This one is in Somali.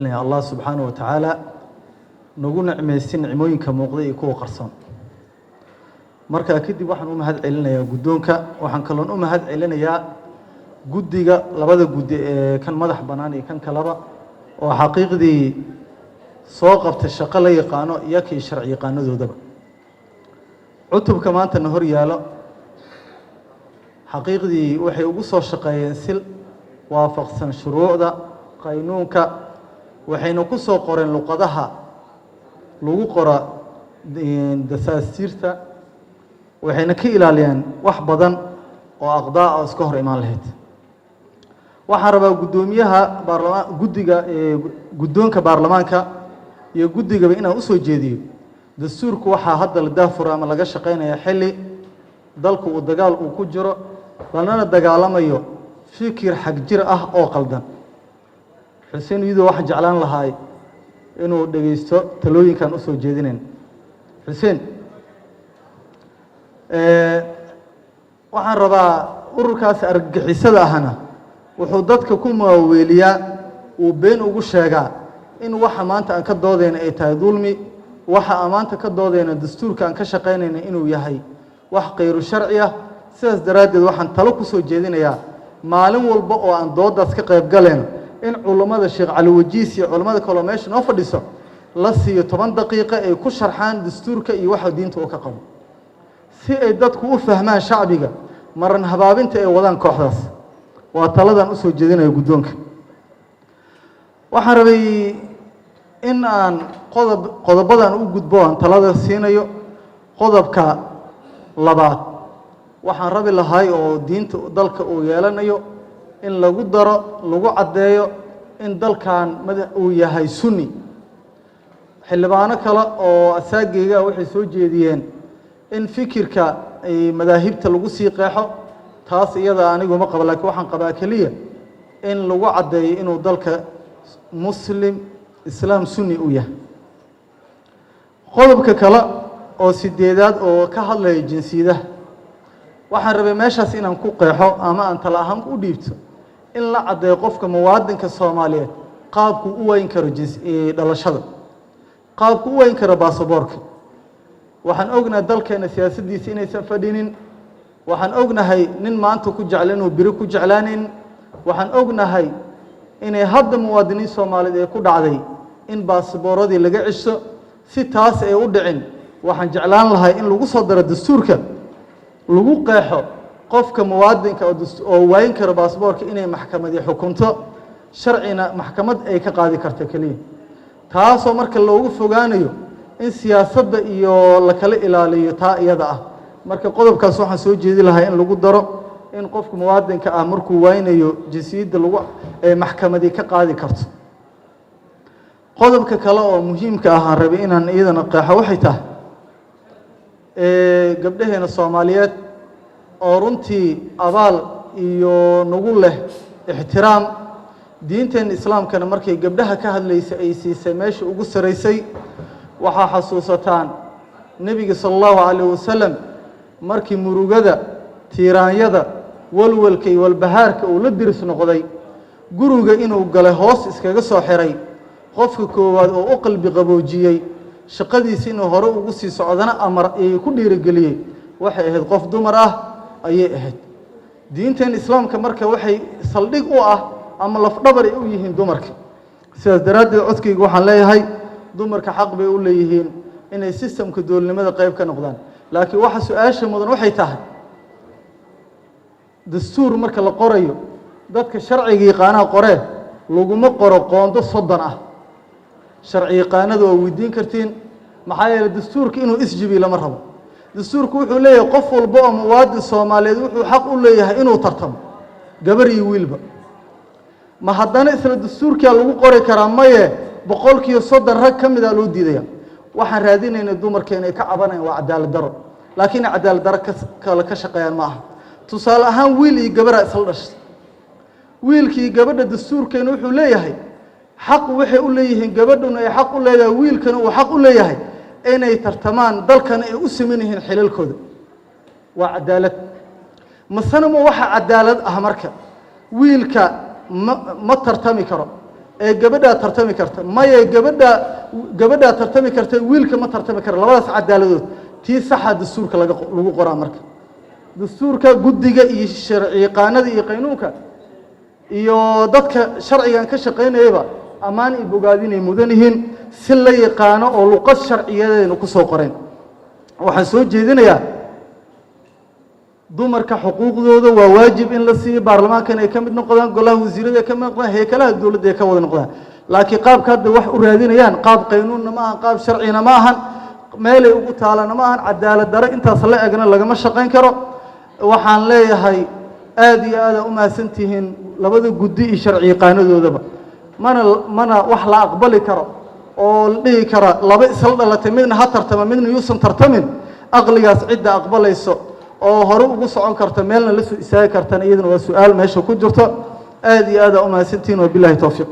الله سبحانه وتعالى nagu nicmaysin nicmooyinka muuqda iyo kuwa qarsoon marka kadib waxaan u mahad celinayaa guddoonka waxaan kaloon u mahad celinayaa guddiga labada guddi ee kan madax banaan iyo kan kalaba oo xaqiiqdii soo qabtay shaqo la yaqaano iyo kii sharci yaqaanadoodaba cutubka maanta na hor yaalo xaqiiqdii waxay ugu soo shaqeeyeen sil waafaqsan shuruucda qaynuunka waxayna ku soo qoreen luqadaha lagu qora dasaasiirta waxayna ka ilaaliyeen wax badan oo aqdaa oo iska hor imaan lahayd waxaan rabaa guddoomiyaha guddoonka baarlamaanka iyo guddigaba inaan u soo jeediyo dastuurku waxaa hadda la daafura ama laga shaqeynaya xilli dalku uu dagaal uu ku jiro lanana dagaalamayo fikir xag jir ah oo qaldan xuseen iyadoo waxaan jeclaan lahaay inuu dhegeysto talooyinkan u soo jeedinayn xuseen waxaan rabaa ururkaas argagixisada ahna wuxuu dadka ku maaweeliyaa uu been ugu sheegaa in waxa maanta aan ka doodayna ay tahay dulmi waxa aan maanta ka doodayna dastuurka aan ka shaqaynayna inuu yahay wax khayru sharci ah sidaas daraaddeed waxaan talo ku soo jeedinayaa maalin walba oo aan doodaas ka qayb galayno in culimada sheekh cali wajiis iyo culimada kale meesha noo fadhiso la siiyo 10 daqiiqo ay ku sharxaan dastuurka iyo waxa diinta uu ka qabo si ay dadku u fahmaan shacbiga maran habaabinta ay wadaan kooxdaas waa taladan u soo jeedinayo guddoonka waxaan rabay in aan qodobadan u gudbo aan talada siinayo qodobka labaad waxaan rabi lahay oo diinta dalka uu yeelanayo in lagu daro lagu cadeeyo in dalkan uu yahay sunni xildhibaano kale oo asaagayga waxay soo jeediyeen in fikirka ay madaahibta lagu sii qeexo taas iyada anigu ma qabo laakiin waxaan qabaa kaliya in lagu cadeeyo inuu dalka muslim islaam sunni u yahay qodobka kale oo sideedaad oo ka hadlaya jinsiyadaha waxaan rabay meeshaas inaan ku qeexo ama aan tala ahaan u dhiibto in la cadeeyo qofka muwaadinka Soomaaliyeed qaabku u weyn karo dhalashada qaabku u weyn karo baasaboorka waxaan ognahay dalkeena siyaasadiisa inaysan fadhinin waxaan ognahay nin maanta ku jecel inuu biri ku jeclaanin waxaan ognahay inay hadda muwaadiniin Soomaaliyeed ay ku dhacday in baasabooradii laga cisho si taas ay u dhicin waxaan jeclaan lahay in lagu soo daro dastuurka lagu qeexo qofka muwaadinka oo wayn karo baasaboorka inay maxkamadii xukunto sharcina maxkamad ay ka qaadi karto kaliya taasoo marka loogu fogaanayo in siyaasadda iyo la kala ilaaliyo taa iyada ah marka qodobkaas waxaan soo jeedi lahaa in lagu daro in qofka muwaadinka ah markuu waynayo jinsiyadda lagu maxkamadii ka qaadi karto qodobka kale oo muhiimka ah aan rabay inaan iyadana qeexo waxay tahay gabdhaheena Soomaaliyeed oo runtii abaal iyo nagu leh ixtiraam diinteena islaamkana markay gabdhaha ka hadlaysay ay siisay meesha ugu sareysay waxa xasuusataan nabiga sallallahu alayhi wasallam markii murugada tiiraanyada walwalkay walbahaarka uu la diris noqday guriga inuu galay hoos iskaga soo xiray qofka koowaad oo u qalbi qaboojiyay shaqadiisa inuu hore ugu sii socdana amar ay ku dhiirigeliyay waxay ahayd qof dumar ah ayay ahayd diinteen islaamka marka waxay saldhig u ah ama laf dhabar ay u yihiin dumarka sidaas daraaddeed codkayga waxaan leeyahay dumarka xaq bay u leeyihiin inay systemka dowladnimada qayb ka noqdaan laakiin waxa su'aasha mudan waxay tahay dastuur marka la qorayo dadka sharciga yaqaanaha qoree laguma qoro qoondo 30 ah sharci yaqaanadu oo weydiin kartiin maxaa yeelay dastuurka inuu isjibi lama rabo dastuurku wuxuu leeyahay qof walba oo muwaadin Soomaaliyeed wuxuu xaq u leeyahay inuu tartamo gabar iyo wiilba ma haddana isla dastuurka lagu qori karaa maye 130 rag kamid ah loo diidaya waxaan raadinaynaa dumarkeena ay ka cabanayaan waa cadaalad daro laakiin cadaalad daro kala ka shaqeeyaan ma aha tusaale ahaan wiil iyo gabar isla dhashay wiilkii gabadha dastuurkeena wuxuu leeyahay xaq waxay u leeyihiin gabadhuna ay xaq u leedahay wiilkana uu xaq u leeyahay inay tartamaan dalkana ay u sameeyeen xilalkooda waa cadaalad masana ma waxa cadaalad ah marka wiilka ma tartami karo gabadha tartami karta maya gabadha tartami karta wiilka ma tartami karo labadaas cadaaladood tii saxa dastuurka lagu qoraa marka dastuurka guddiga iyo sharci qaanada iyo qaynuunka iyo dadka sharcigan ka shaqeynayba amaan iyo bogaadinay mudan yihiin si la yaqaano oo luqad sharciyadeena ku soo qoreen waxaan soo jeedinayaa dumarka xuquuqdooda waa waajib in la siiyo baarlamaanka inay ka mid noqdaan golaha wasiirada ka mid noqdaan heykalaha dawladda ay ka wada noqdaan laakiin qaabka hadda wax u raadinayaan qaab qaynuunna ma ahan qaab sharcina ma ahan meelay ugu taalana ma ahan cadaalad dare intaas la egna lagama shaqayn karo waxaan leeyahay aad iyo aad u mahadsantihiin labada guddi iyo sharci qaanadoodaba mana wax la aqbali karo oo la dhihi kara laba isla dhalatay midna ha tartama midna yuusan tartamin aqligaas cidda aqbalayso oo hore ugu socon karta meelna la soo istaagi kartana iyadana waa su'aal meesha ku jirto aad iyo aad u mahadsantihiin wabillahi tawfiiq